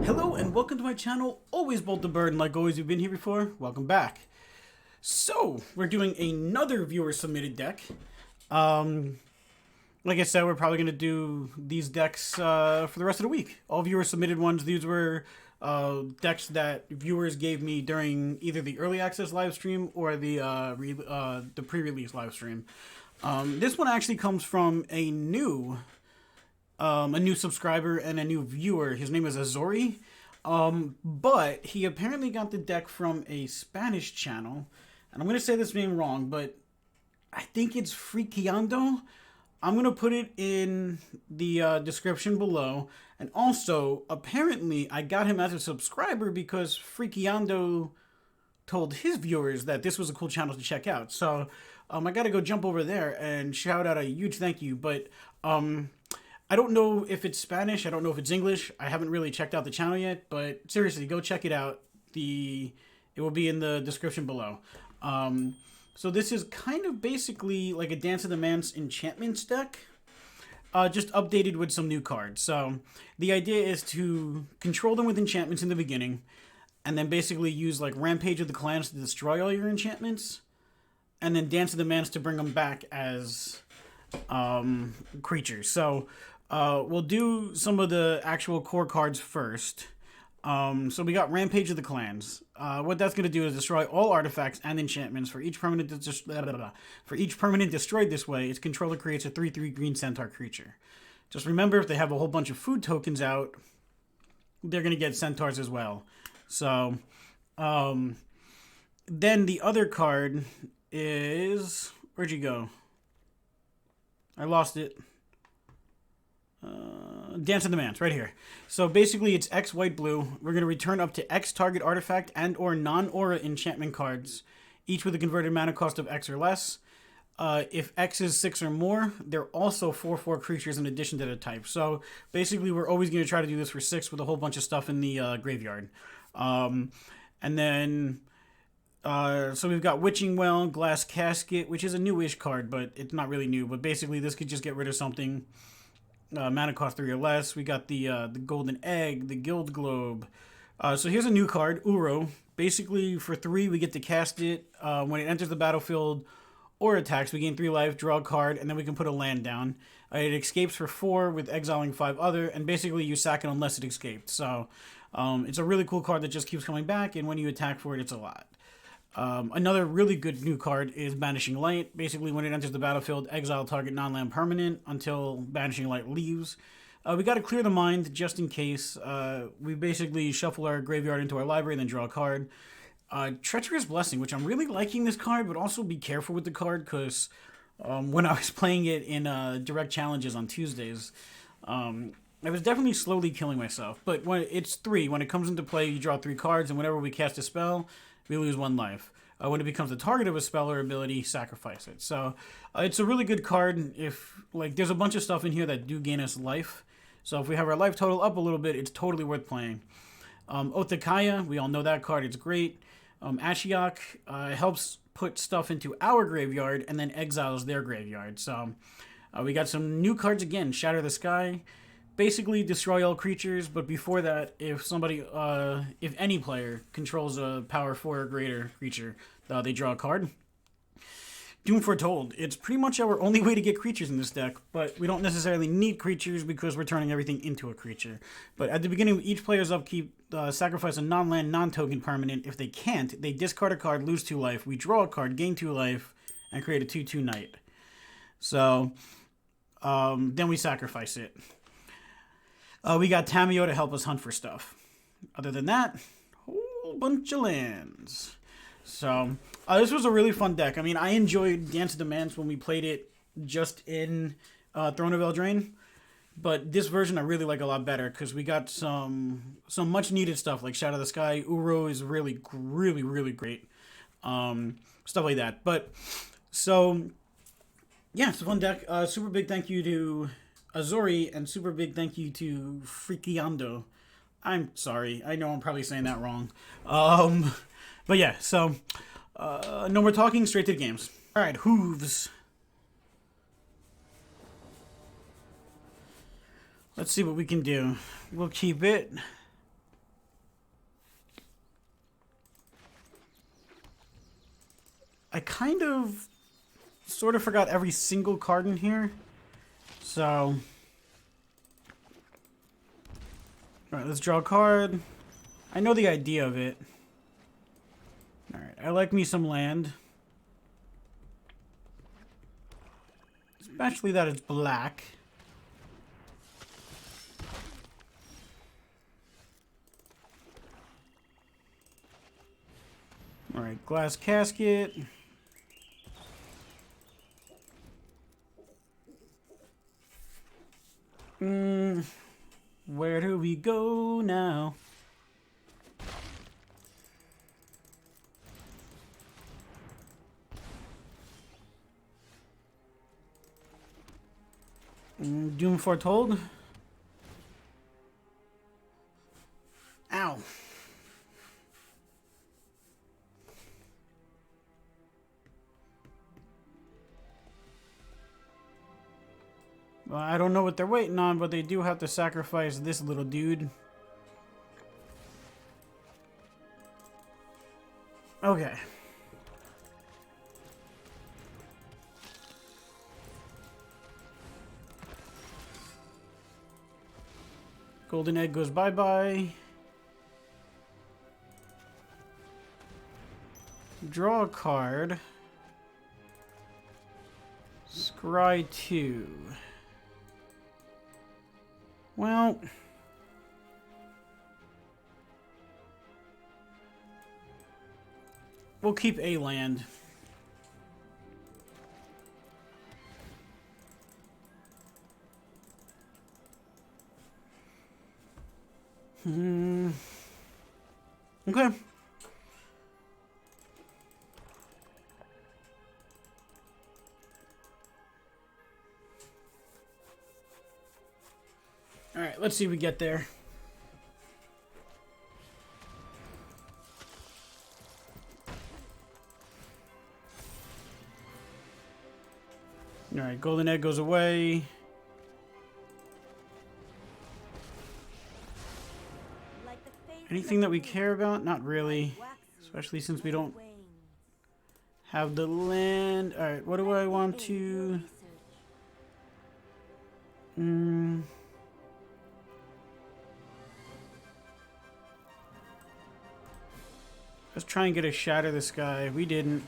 Hello and welcome to my channel, always Bolt the Bird, and like always you've been here before, welcome back. So, we're doing another viewer submitted deck. Like I said, we're probably going to do these decks for the rest of the week. All viewer submitted ones, these were decks that viewers gave me during either the early access live stream or the pre-release live stream. This one actually comes from a new subscriber and a new viewer. His name is Azori, but he apparently got the deck from a Spanish channel, and I'm going to say this name wrong, but I think it's Frikiando. I'm going to put it in the description below, and also, apparently, I got him as a subscriber because Frikiando told his viewers that this was a cool channel to check out, so I got to go jump over there and shout out a huge thank you, but I don't know if it's Spanish. I don't know if it's English. I haven't really checked out the channel yet, but seriously, go check it out. It will be in the description below. So this is kind of basically like a Dance of the Manse Enchantments deck, just updated with some new cards. So the idea is to control them with enchantments in the beginning, and then basically use like Rampage of the Clans to destroy all your enchantments, and then Dance of the Manse to bring them back as creatures. So we'll do some of the actual core cards first. So we got Rampage of the Clans. What that's going to do is destroy all artifacts and enchantments. For each permanent destroyed this way, its controller creates a 3/3 green centaur creature. Just remember, if they have a whole bunch of food tokens out, they're going to get centaurs as well. So then the other card is... Where'd you go? I lost it. Dance of the Manse, right here. So basically it's X, white, blue. We're going to return up to X target artifact and or non-aura enchantment cards, each with a converted mana cost of X or less. If X is 6 or more, they're also 4/4 creatures in addition to the type. So basically we're always going to try to do this for 6 with a whole bunch of stuff in the graveyard. And then... so we've got Witching Well, Glass Casket, which is a newish card, but it's not really new. But basically this could just get rid of something. Mana cost 3 or less. We got the Golden Egg, the Guild Globe. So here's a new card, Uro. Basically, for 3, we get to cast it. When it enters the battlefield or attacks, we gain 3 life, draw a card, and then we can put a land down. It escapes for 4 with exiling 5 other, and basically you sack it unless it escaped. So it's a really cool card that just keeps coming back, and when you attack for it, it's a lot. Another really good new card is Banishing Light. Basically, when it enters the battlefield, exile target non-land permanent until Banishing Light leaves. We got to clear the mind just in case. We basically shuffle our graveyard into our library and then draw a card. Treacherous Blessing, which I'm really liking this card, but also be careful with the card because when I was playing it in direct challenges on Tuesdays, I was definitely slowly killing myself. But when it's 3, when it comes into play, you draw 3 cards, and whenever we cast a spell, we lose 1 life. When it becomes the target of a spell or ability, sacrifice it. So it's a really good card. If there's a bunch of stuff in here that do gain us life. So if we have our life total up a little bit, it's totally worth playing. Otakaya, we all know that card. It's great. Ashiok helps put stuff into our graveyard and then exiles their graveyard. So we got some new cards again. Shatter the Sky. Basically destroy all creatures, but before that, if any player controls a power 4 or greater creature, they draw a card. Doom Foretold. It's pretty much our only way to get creatures in this deck, but we don't necessarily need creatures because we're turning everything into a creature. But at the beginning of each player's upkeep, sacrifice a non-land, non-token permanent. If they can't, they discard a card, lose 2 life. We draw a card, gain 2 life, and create a 2/2 knight. So, then we sacrifice it. We got Tamiyo to help us hunt for stuff. Other than that, whole bunch of lands. So, this was a really fun deck. I mean, I enjoyed Dance of the Manse when we played it just in Throne of Eldraine. But this version I really like a lot better because we got some much needed stuff like Shatter the Sky. Uro is really, really, really great. Stuff like that. But, so, yeah, it's a fun deck. Super big thank you to Azori, and super big thank you to Frikiando. I'm sorry. I know I'm probably saying that wrong. But yeah, so no more talking, straight to the games. All right, hooves. Let's see what we can do. We'll keep it. I kind of sort of forgot every single card in here. So, alright, let's draw a card. I know the idea of it. Alright, I like me some land. Especially that it's black. Alright, Glass Casket. Where do we go now? Doom Foretold. Ow. Well, I don't know what they're waiting on, but they do have to sacrifice this little dude. Okay. Golden Egg goes bye-bye. Draw a card. Scry 2. Well, we'll keep a land. Okay. Alright, let's see if we get there. Alright, Golden Egg goes away. Anything that we care about? Not really. Especially since we don't have the land. Alright, what do I want to... Let's try and get a Shatter the Sky. We didn't.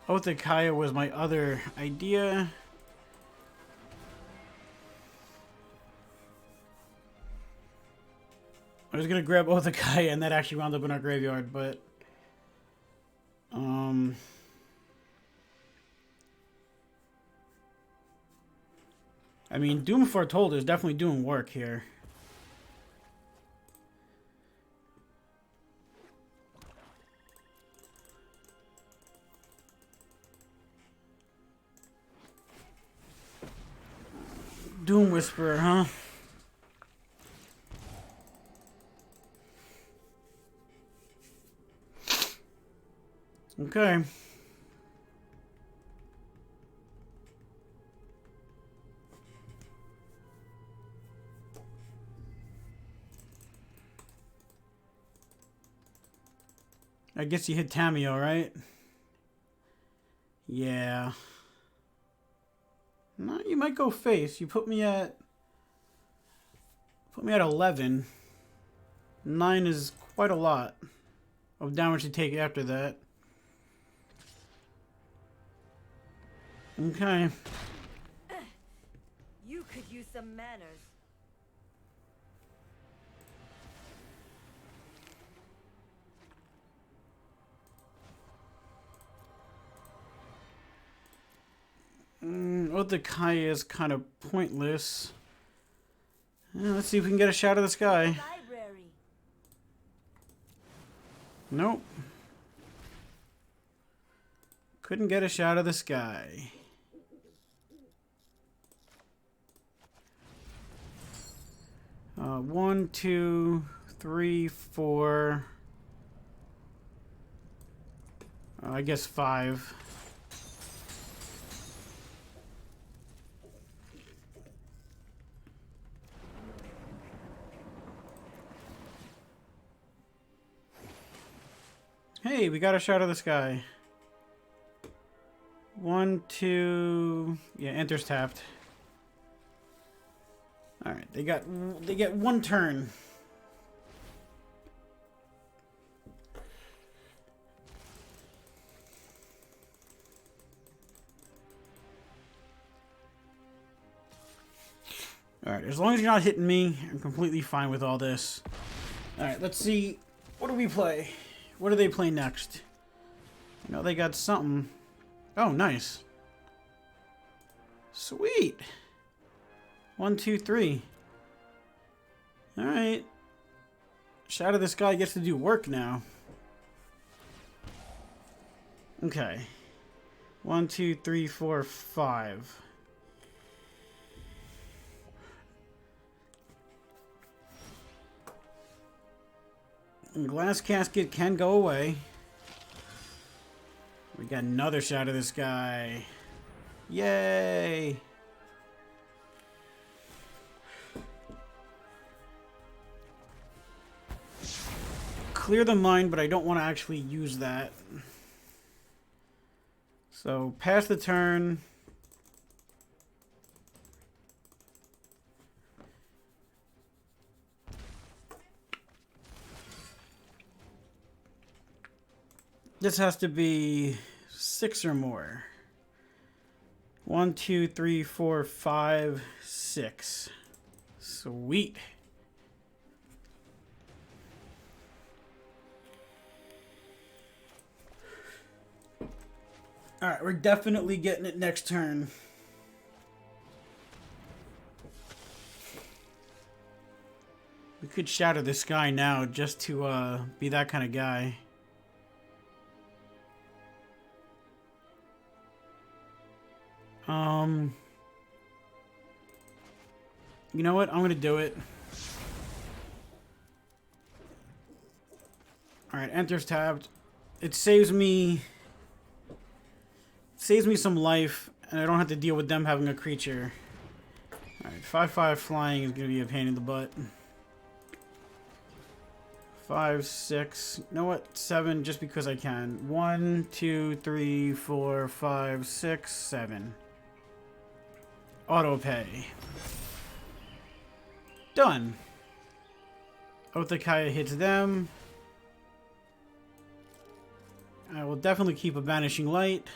Othakaya was my other idea. I was gonna grab Othakaya and that actually wound up in our graveyard, but I mean, Doom Foretold is definitely doing work here. Doom Whisperer, huh? Okay. I guess you hit Tamiyo, right? Yeah. No, you might go face. You put me at 11. 9 is quite a lot of damage to take after that. Okay. You could use some manners. Othakaya is kind of pointless. Let's see if we can get a Shatter the Sky. Library. Nope. Couldn't get a Shatter the Sky. One, two, three, four. I guess 5. Hey, we got a Shatter the Sky. 1, 2... Yeah, enters tapped. Alright, they get 1 turn. Alright, as long as you're not hitting me, I'm completely fine with all this. Alright, let's see. What do we play? What do they play next? I know they got something. Oh, nice. Sweet. 1, 2, 3. Alright. Shatter the Sky gets to do work now. Okay. 1, 2, 3, 4, 5. Glass Casket can go away. We got another Shatter the Sky. Yay! Clear the mind, but I don't want to actually use that. So, pass the turn. This has to be 6 or more. 1, 2, 3, 4, 5, 6. Sweet. Alright, we're definitely getting it next turn. We could Shatter the Sky now just to be that kind of guy. You know what? I'm gonna do it. Alright, enters tapped. It saves me some life, and I don't have to deal with them having a creature. Alright, 5/5 flying is gonna be a pain in the butt. 5, 6. You know what? 7, just because I can. 1, 2, 3, 4, 5, 6, 7. Auto pay. Done. Othakaya hits them. I will definitely keep a Banishing Light.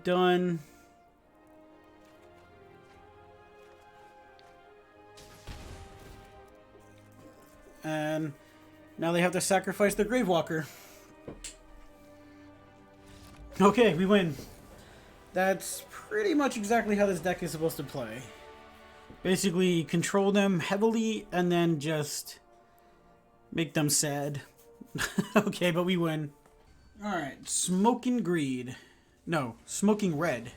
Done. And now they have to sacrifice the Gravewalker. Okay, we win. That's pretty much exactly how this deck is supposed to play. Basically, control them heavily and then just make them sad. Okay, but we win. Alright, Smoking Greed. No, Smoking Red.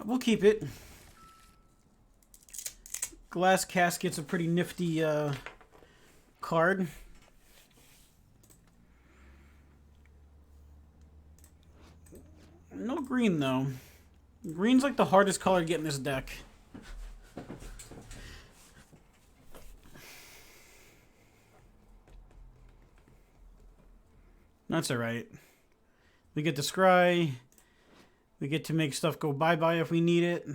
We'll keep it. Glass Casket's a pretty nifty card. No green, though. Green's like the hardest color to get in this deck. That's alright. We get to scry. We get to make stuff go bye-bye if we need it.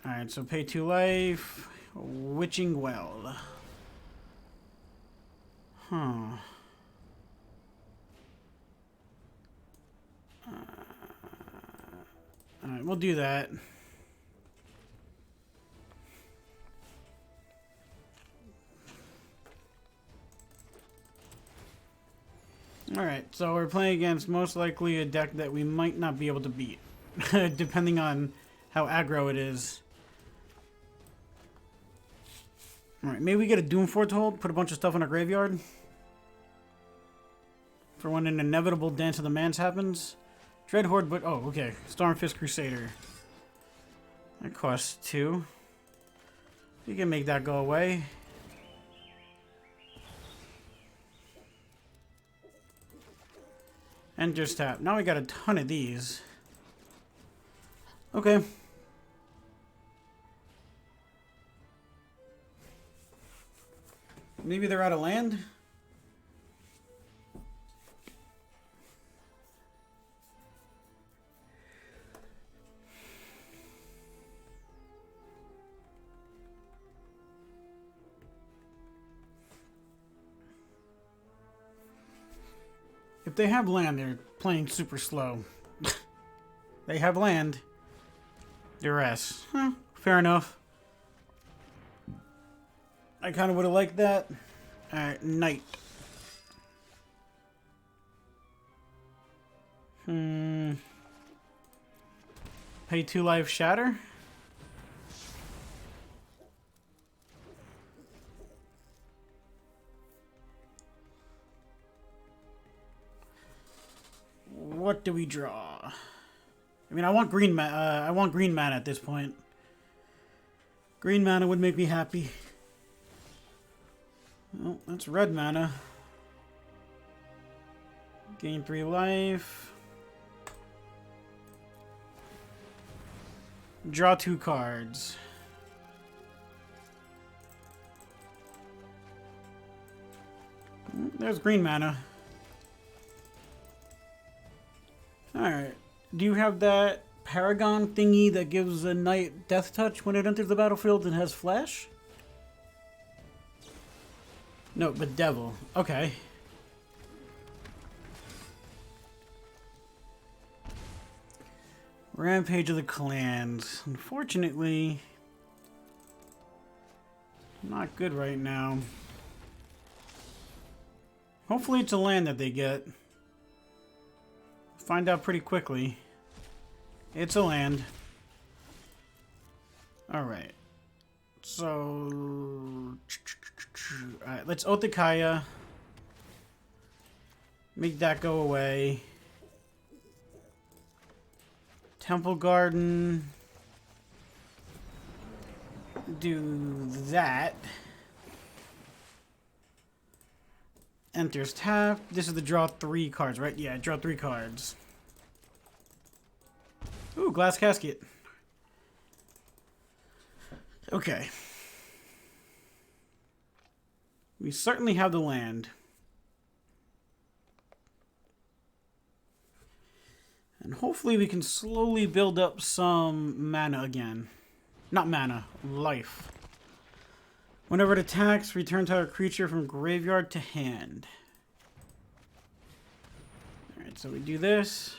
Alright, so pay 2 life. Witching Well. Huh. Alright, we'll do that. Alright, so we're playing against most likely a deck that we might not be able to beat. Depending on how aggro it is. Alright, maybe we get a Doom Foretold, put a bunch of stuff in our graveyard. For when an inevitable Dance of the Manse happens. Dread Horde, but oh, okay. Stormfist Crusader. That costs 2. You can make that go away. And just tap. Now we got a ton of these. Okay. Maybe they're out of land? If they have land, they're playing super slow. They have land. Duress. Huh, fair enough. I kind of would have liked that. Alright, Knight. Pay 2 life Shatter. What do we draw? I mean, I want green mana at this point. Green mana would make me happy. Well, that's red mana. Gain 3 life. Draw 2 cards. There's green mana. Alright. Do you have that Paragon thingy that gives a knight death touch when it enters the battlefield and has flash? No, but devil. Okay. Rampage of the Clans. Unfortunately, not good right now. Hopefully it's a land that they get. Find out pretty quickly. It's a land. Alright. So... Alright, let's Otakaya. Make that go away. Temple Garden. Do that. Enters tap. This is the draw 3 cards, right? Yeah, draw 3 cards. Ooh, Glass Casket. Okay. We certainly have the land. And hopefully we can slowly build up some mana again. Not mana, life. Whenever it attacks, return target creature from graveyard to hand. Alright, so we do this.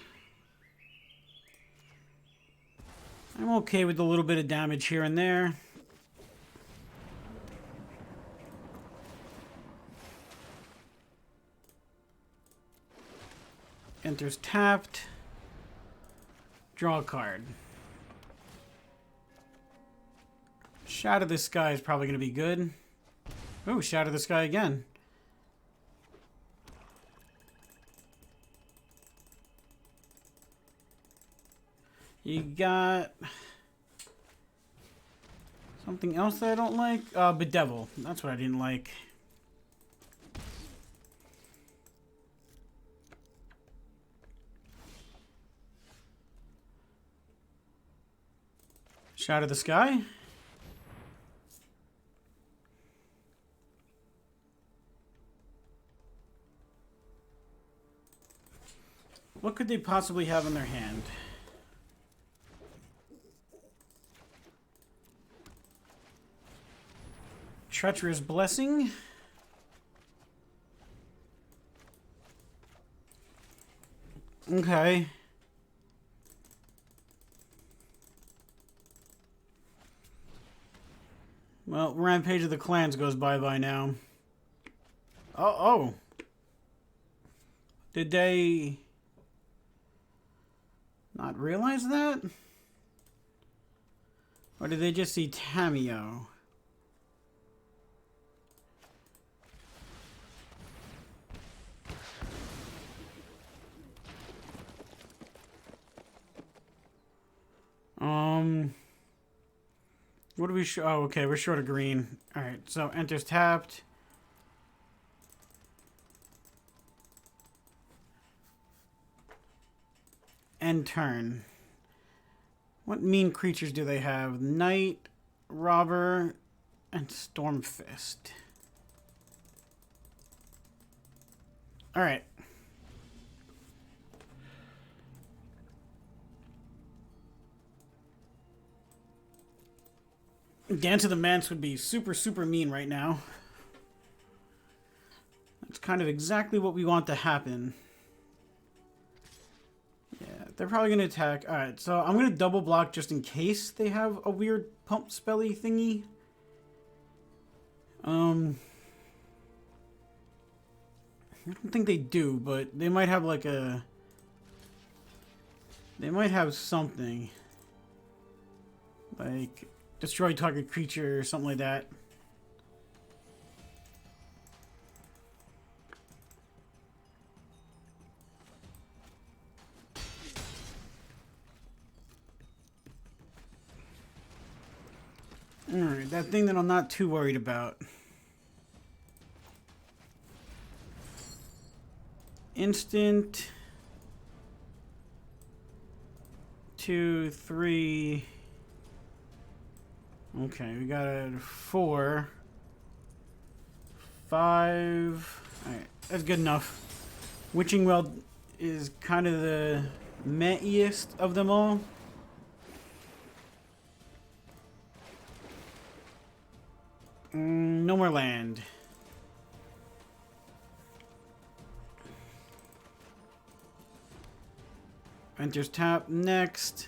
I'm okay with a little bit of damage here and there. Enters tapped. Draw a card. Shatter the Sky is probably going to be good. Ooh, Shatter the Sky again. You got something else that I don't like? Bedevil. That's what I didn't like. Shatter the Sky. What could they possibly have in their hand? Treacherous Blessing. Okay. Well, Rampage of the Clans goes bye-bye now. Oh. Did they not realize that? Or did they just see Tamiyo? What do we show? Oh, okay, we're short of green. Alright, so enters tapped. End turn. What mean creatures do they have? Knight, Robber, and Stormfist. Alright. Dance of the Manse would be super, super mean right now. That's kind of exactly what we want to happen. Yeah, they're probably going to attack. Alright, so I'm going to double block just in case they have a weird pump spelly thingy. I don't think they do, but they might have like a... They might have something. Like, destroy target creature or something like that. Alright, that thing that I'm not too worried about. Instant. 2, 3. Okay, we got a 4. 5. Alright, that's good enough. Witching Well is kind of the meh-iest of them all. No more land. Enters tap next.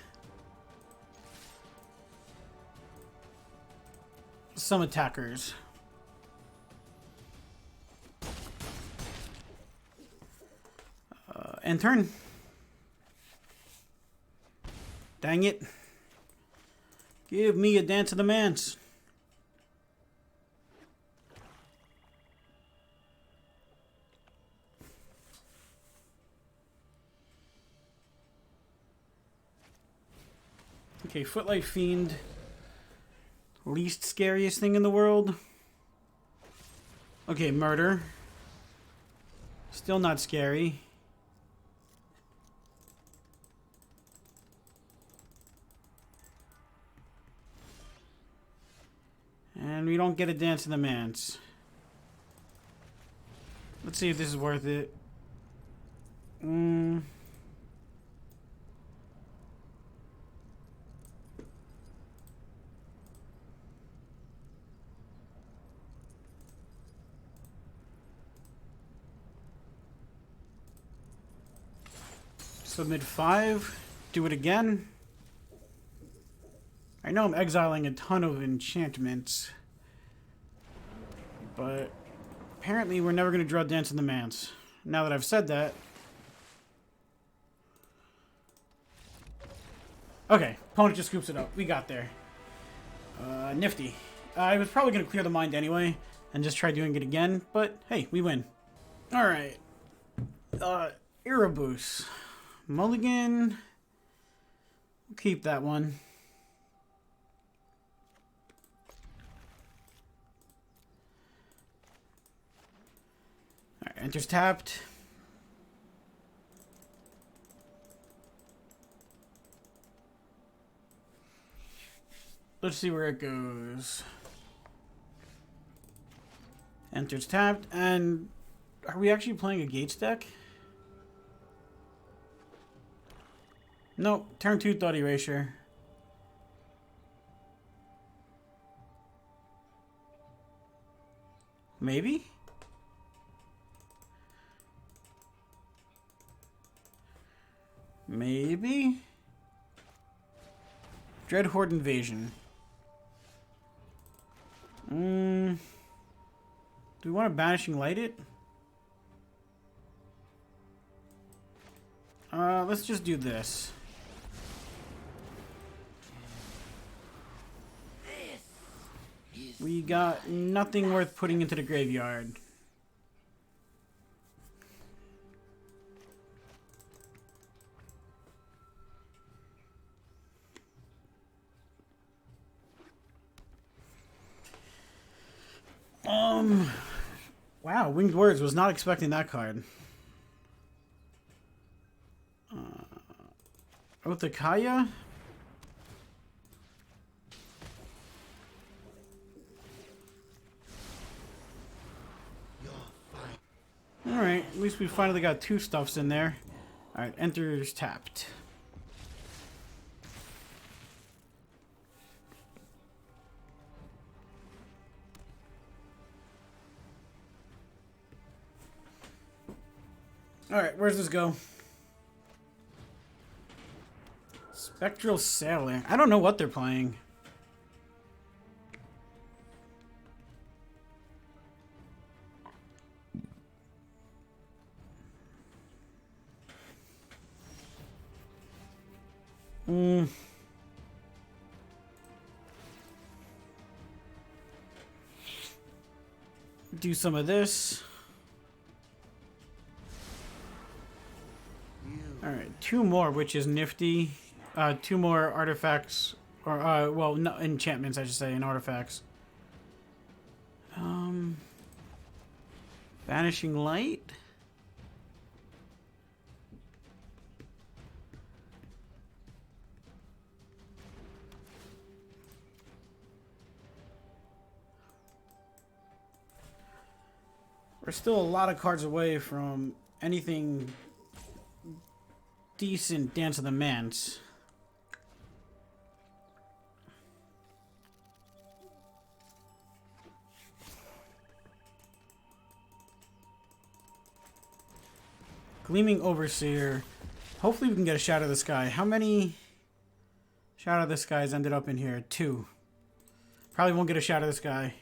Some attackers. End turn. Dang it. Give me a Dance of the Manse. Okay, Footlight Fiend. Least scariest thing in the world. Okay, Murder. Still not scary. And we don't get a Dance of the Manse. Let's see if this is worth it. Submit 5. Do it again. I know I'm exiling a ton of enchantments, but apparently we're never going to draw Dance in the Manse. Now that I've said that. Okay, opponent just scoops it up. We got there. Nifty. I was probably going to clear the mind anyway and just try doing it again, but hey, we win. Alright. Erebus. Mulligan. We'll keep that one. Alright, enters tapped. Let's see where it goes. Enters tapped, and are we actually playing a Gates deck? Nope, turn 2 Thought Erasure. Maybe? Maybe? Dreadhorde Invasion. Do we want to Banishing Light it? Let's just do this. We got nothing worth putting into the graveyard. Wow, Winged Words, was not expecting that card. Othakaya? Alright, at least least we finally got 2 stuffs in there. Alright, enters tapped. Alright, where's this go? Spectral Sailor. I don't know what they're playing. Do some of this. Alright, 2 more, which is nifty. 2 more artifacts, or, well, no, enchantments, I should say, and artifacts. Banishing Light? We're still a lot of cards away from anything decent Dance of the Manse. Gleaming Overseer. Hopefully we can get a Shatter the Sky. How many Shatter the Skies ended up in here? 2. Probably won't get a Shatter the Sky.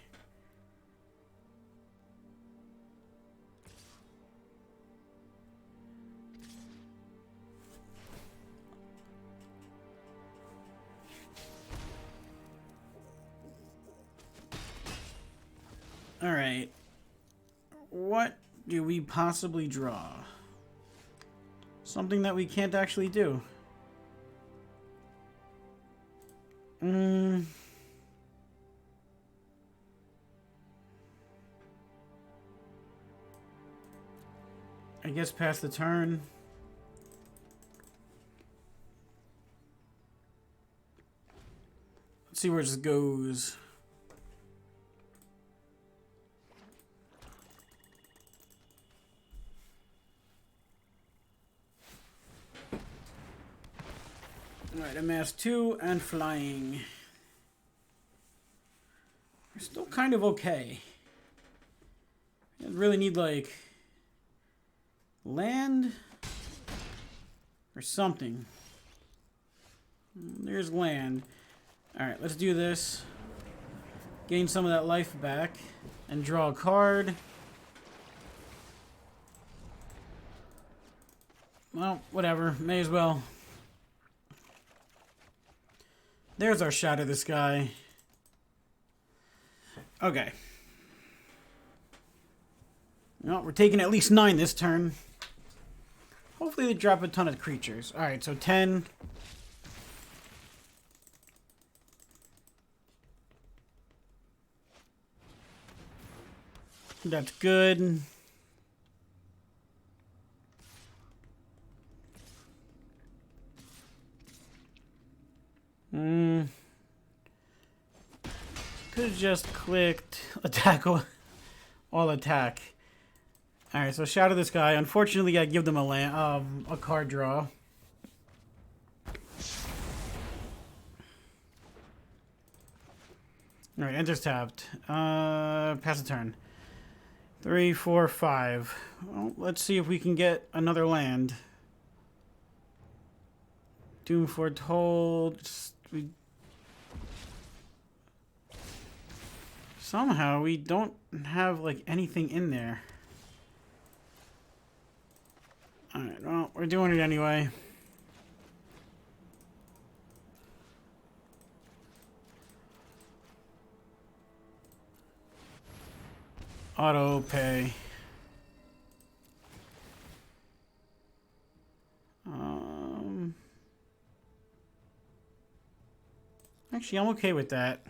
Alright. What do we possibly draw? Something that we can't actually do. I guess pass the turn. Let's see where this goes. Alright, amass 2 and flying. We're still kind of okay. I really need, like, land or something. There's land. Alright, let's do this. Gain some of that life back and draw a card. Well, whatever. May as well. There's our Shatter the Sky. Okay. Well, we're taking at least 9 this turn. Hopefully they drop a ton of creatures. Alright, so 10. That's good. Could have just clicked attack, all attack. Alright, so Shatter the Sky. Unfortunately, I give them a card draw. Alright, enters tapped. Pass the turn. 3, 4, 5. Well, let's see if we can get another land. Doom Foretold. Somehow we don't have like anything in there. Alright, well, we're doing it anyway. Auto pay. Actually, I'm okay with that.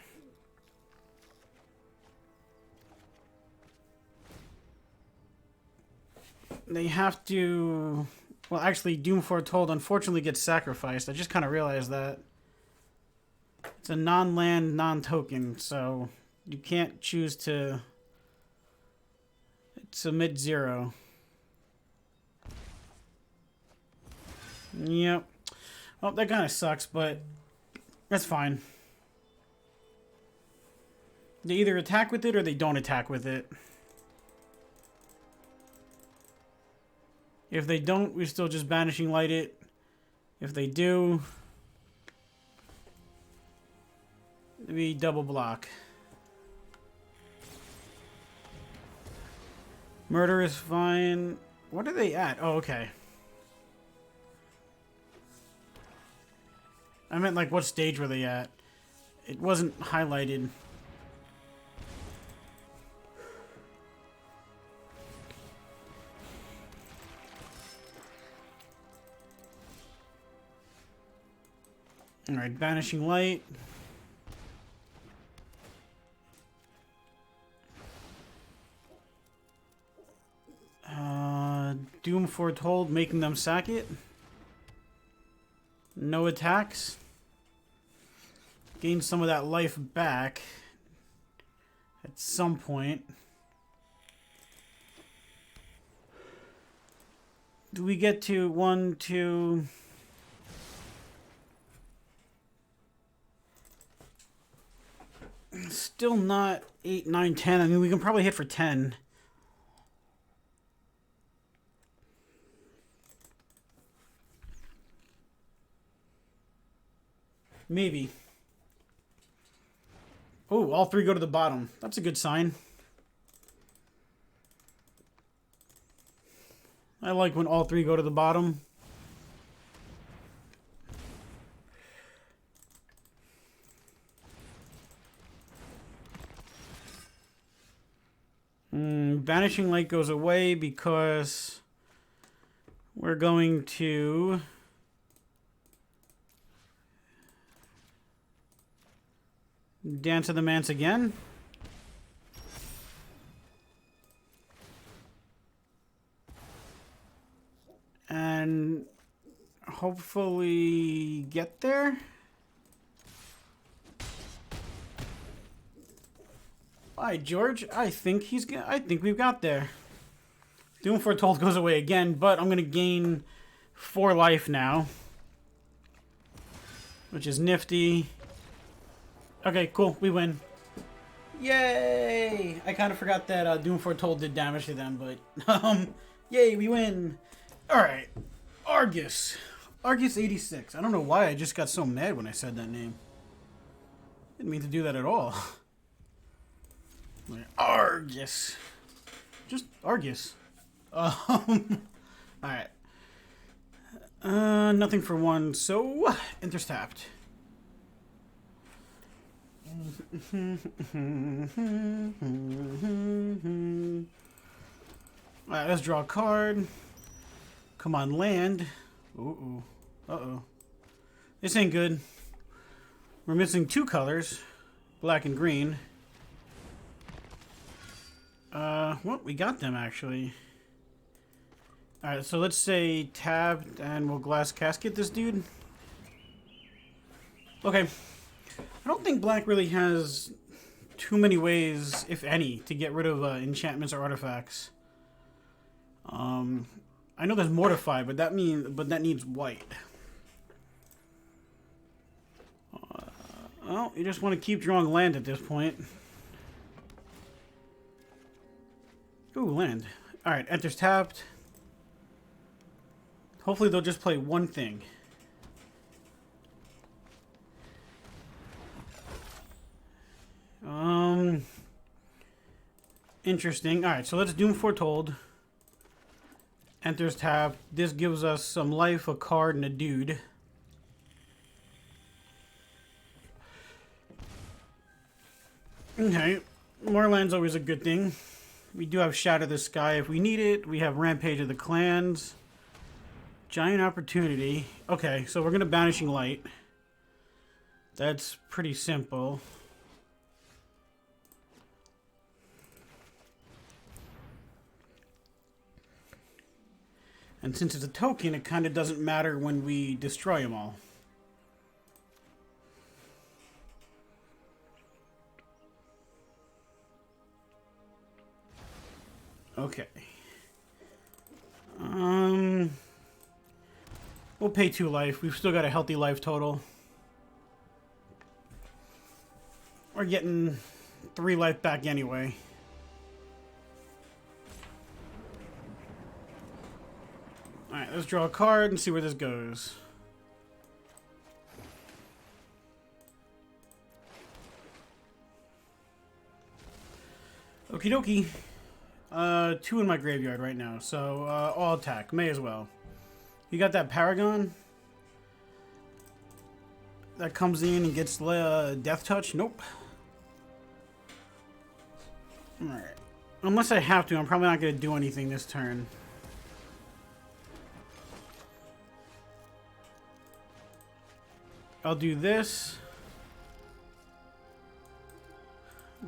They have to... Well, actually, Doom Foretold unfortunately gets sacrificed. I just kind of realized that. It's a non-land, non-token, so you can't choose to submit 0. Yep. Well, that kind of sucks, but that's fine. They either attack with it or they don't attack with it. If they don't, we still just Banishing Light it. If they do, we double block. Murder is fine. What are they at? Oh, okay. I meant, like, what stage were they at? It wasn't highlighted. Alright, Banishing Light. Doom Foretold, making them sack it. No attacks. Gain some of that life back at some point. Do we get to 1, 2... Still not 8, 9, 10. I mean, we can probably hit for 10. Maybe. Oh, all three go to the bottom. That's a good sign. I like when all three go to the bottom. Banishing Light goes away because we're going to Dance of the Manse again. And hopefully get there. Hi, George. I think we've got there. Doom Foretold goes away again, but I'm gonna gain 4 life now, which is nifty. Okay, cool. We win. Yay! I kind of forgot that Doom Foretold did damage to them, but yay, we win. All right, Argus. Argus 86. I don't know why I just got so mad when I said that name. Didn't mean to do that at all. Argus. Just Argus. Alright. Nothing for 1, so enters tapped. Alright, let's draw a card. Come on, land. Ooh. Uh-oh. This ain't good. We're missing 2 colors. Black and green. Well, we got them, actually. Alright, so let's say tab, and we'll Glass Casket this dude. Okay. I don't think black really has too many ways, if any, to get rid of enchantments or artifacts. I know there's Mortify, but that needs white. Well, you just want to keep drawing land at this point. Ooh, land. Alright, enters tapped. Hopefully they'll just play one thing. Interesting. Alright, so let's Doom Foretold. Enters tapped. This gives us some life, a card, and a dude. Okay. More land's always a good thing. We do have Shatter the Sky if we need it. We have Rampage of the Clans. Giant Opportunity. Okay, so we're going to Banishing Light. That's pretty simple. And since it's a token, it kind of doesn't matter when we destroy them all. Okay. We'll pay 2 life. We've still got a healthy life total. We're getting 3 life back anyway. Alright, let's draw a card and see where this goes. Okie dokie. 2 in my graveyard right now, so all attack. May as well. You got that Paragon? That comes in and gets Death Touch? Nope. Alright. Unless I have to, I'm probably not going to do anything this turn. I'll do this.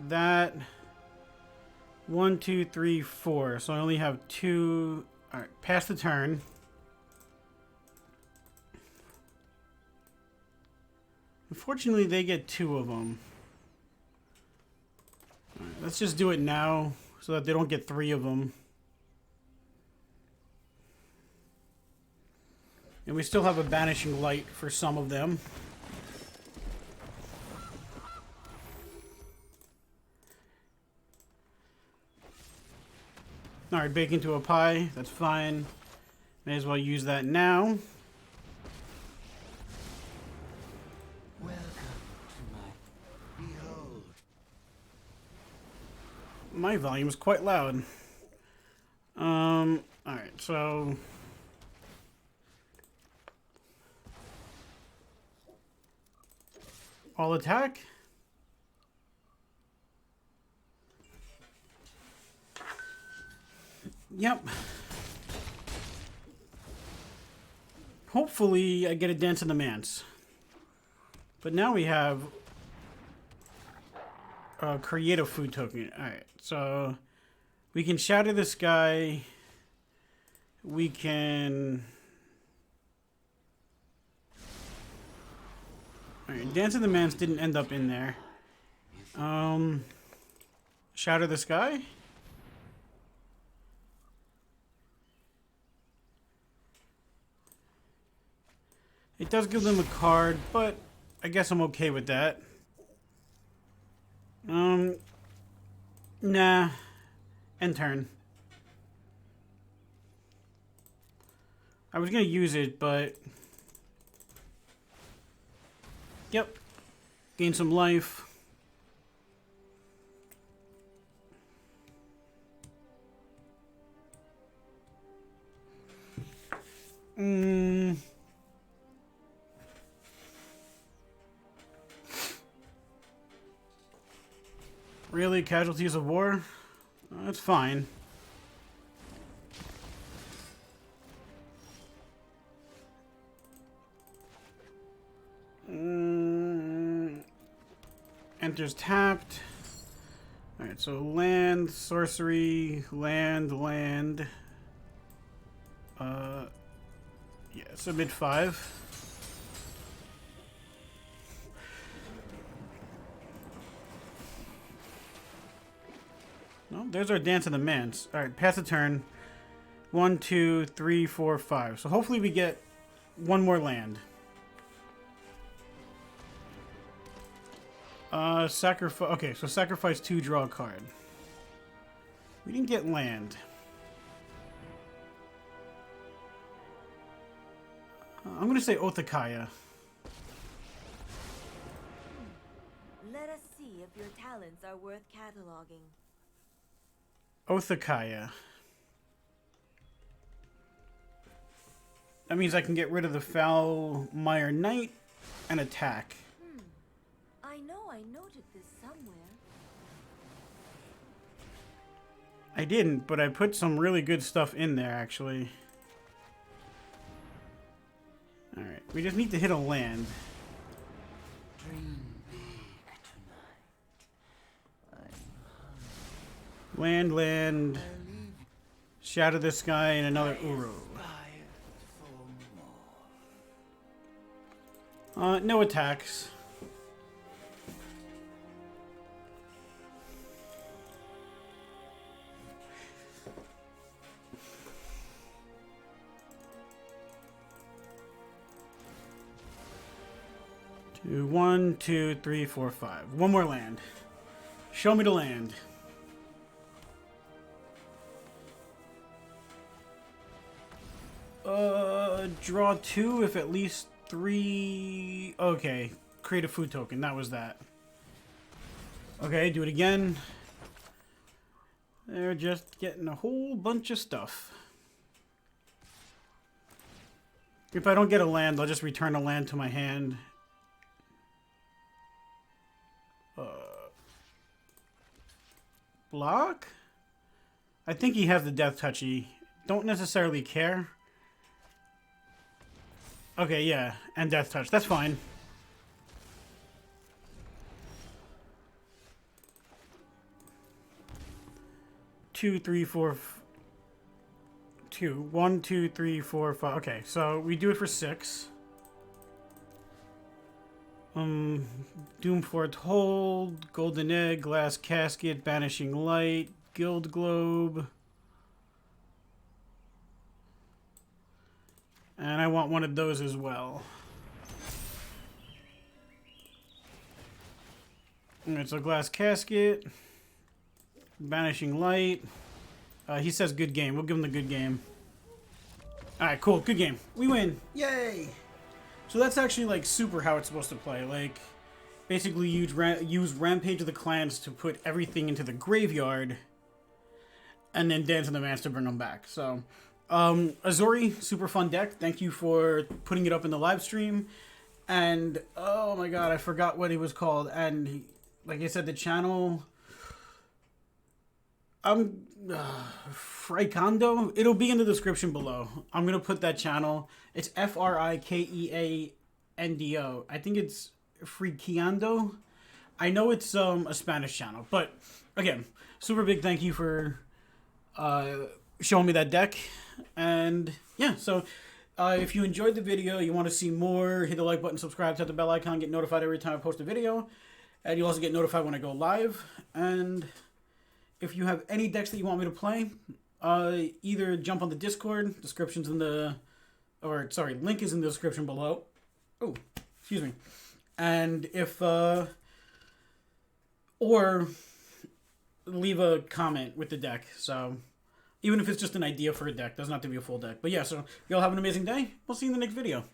That. 1, 2, 3, 4. So I only have 2. Alright, pass the turn. Unfortunately, they get 2 of them. Alright, let's just do it now so that they don't get 3 of them. And we still have a Banishing Light for some of them. Alright, bake into a pie. That's fine. May as well use that now. Welcome to my behold. My volume is quite loud. Alright, so all attack. Yep. Hopefully I get a Dance in the Manse. But now we have a creative food token. Alright, so we can Shatter the Sky. We can... Alright, Dance in the Manse didn't end up in there. Shatter the Sky? It does give them a card, but I guess I'm okay with that. Nah. End turn. I was gonna use it, but... Yep. Gain some life. Really? Casualties of war? That's fine. Enters tapped. Alright, so land, sorcery, land. Yeah, submit 5. No, there's our Dance in the Manse. Alright, pass the turn. 1, 2, 3, 4, 5. So hopefully we get one more land. Sacrifice. Okay, so sacrifice 2, draw a card. We didn't get land. I'm gonna say Othakaya. Let us see if your talents are worth cataloging. Othakaya. That means I can get rid of the Foulmire Knight and attack. I know I noted this somewhere. I didn't, but I put some really good stuff in there, actually. Alright, we just need to hit a land. Dream big tonight. Land. Shatter the Sky and another Uro. No attacks. 1, 2, 3, 4, 5. One more land. Show me the land. Draw 2 if at least 3... Okay, create a food token. That was that. Okay, do it again. They're just getting a whole bunch of stuff. If I don't get a land, I'll just return a land to my hand. Block? I think he has the Death Touchy. Don't necessarily care. Okay, yeah, and Death Touch. That's fine. Two, three, four, 2. 1, 2, 3, 4, 5. Okay, so we do it for 6. Doom Foretold, Golden Egg, Glass Casket, Banishing Light, Guild Globe. And I want one of those as well. Alright, so Glass Casket, Banishing Light. He says good game. We'll give him the good game. Alright, cool. Good game. We win. Yay! So that's actually like super how it's supposed to play. Like, basically use Rampage of the Clans to put everything into the graveyard, and then Dance of the Manse to bring them back. So, Azori, super fun deck. Thank you for putting it up in the live stream. And, oh my god, I forgot what he was called. And, like I said, the channel... Frikeando. It'll be in the description below. I'm gonna put that channel. It's Frikeando. I think it's Frikeando. I know it's a Spanish channel, but again, super big thank you for showing me that deck. And yeah, so if you enjoyed the video, you want to see more, hit the like button, subscribe, tap the bell icon, get notified every time I post a video, and you'll also get notified when I go live. And if you have any decks that you want me to play, either jump on the Discord, description's in the, or sorry, link is in the description below. Oh, excuse me. And if, or leave a comment with the deck. So even if it's just an idea for a deck, doesn't have to be a full deck. But yeah, so y'all have an amazing day. We'll see you in the next video.